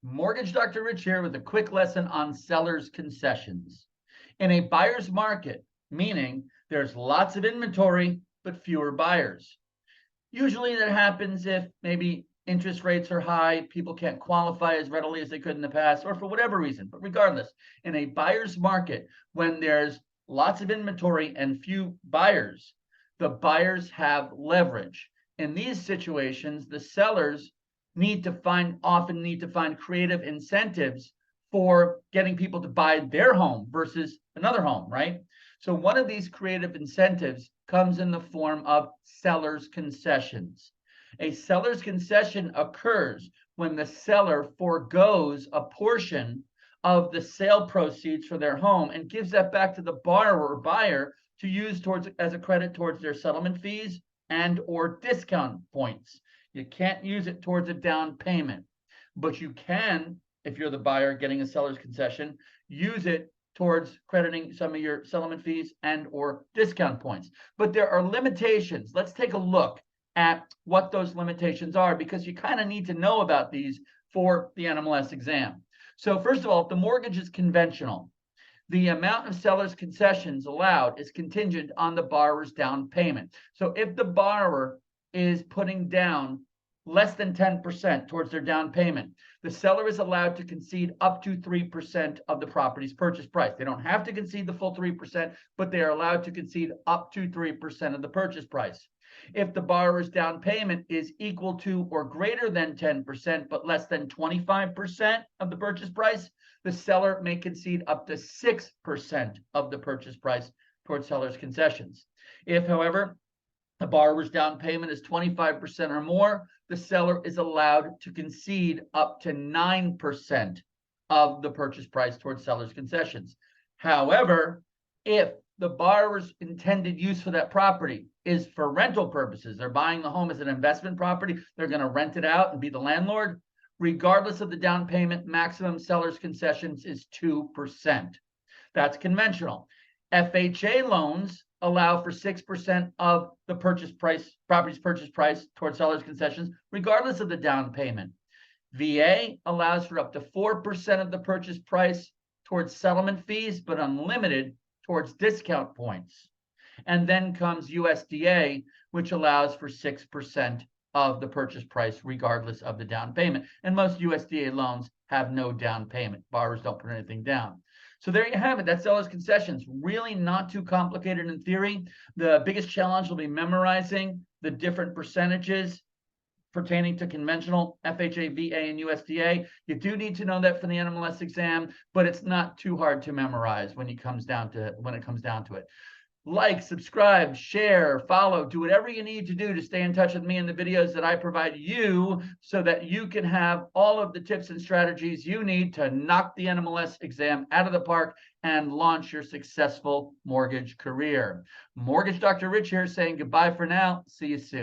Mortgage Dr. Rich here with a quick lesson on seller's concessions. In a buyer's market, meaning there's lots of inventory but fewer buyers. Usually that happens if maybe interest rates are high, people can't qualify as readily as they could in the past, or for whatever reason. But regardless, in a buyer's market, when there's lots of inventory and few buyers, the buyers have leverage. In these situations, the sellers often need to find creative incentives for getting people to buy their home versus another home, right? So one of these creative incentives comes in the form of seller's concessions. A seller's concession occurs when the seller forgoes a portion of the sale proceeds for their home and gives that back to the borrower or buyer to use as a credit towards their settlement fees and or discount points. You can't use it towards a down payment, but you can, if you're the buyer getting a seller's concession, use it towards crediting some of your settlement fees and or discount points. But there are limitations. Let's take a look at what those limitations are, because you kind of need to know about these for the NMLS exam. So first of all, if the mortgage is conventional, the amount of seller's concessions allowed is contingent on the borrower's down payment. So if the borrower is putting down less than 10% towards their down payment, the seller is allowed to concede up to 3% of the property's purchase price. They don't have to concede the full 3%, but they are allowed to concede up to 3% of the purchase price. If the borrower's down payment is equal to or greater than 10%, but less than 25% of the purchase price, the seller may concede up to 6% of the purchase price towards seller's concessions. If, however, the borrower's down payment is 25% or more, the seller is allowed to concede up to 9% of the purchase price towards seller's concessions. However, if the borrower's intended use for that property is for rental purposes, they're buying the home as an investment property, they're going to rent it out and be the landlord, regardless of the down payment, maximum seller's concessions is 2%. That's conventional. FHA loans allow for 6% of the property's purchase price towards seller's concessions, regardless of the down payment. VA allows for up to 4% of the purchase price towards settlement fees, but unlimited towards discount points. And then comes USDA, which allows for 6% of the purchase price, regardless of the down payment. And most USDA loans have no down payment. Borrowers don't put anything down. So there you have it. That's seller's concessions. Really not too complicated in theory. The biggest challenge will be memorizing the different percentages pertaining to conventional FHA, VA, and USDA. You do need to know that for the NMLS exam, but it's not too hard to memorize when it comes down to it. Like, subscribe, share, follow, do whatever you need to do to stay in touch with me in the videos that I provide you so that you can have all of the tips and strategies you need to knock the NMLS exam out of the park and launch your successful mortgage career. Mortgage Dr. Rich here saying goodbye for now. See you soon.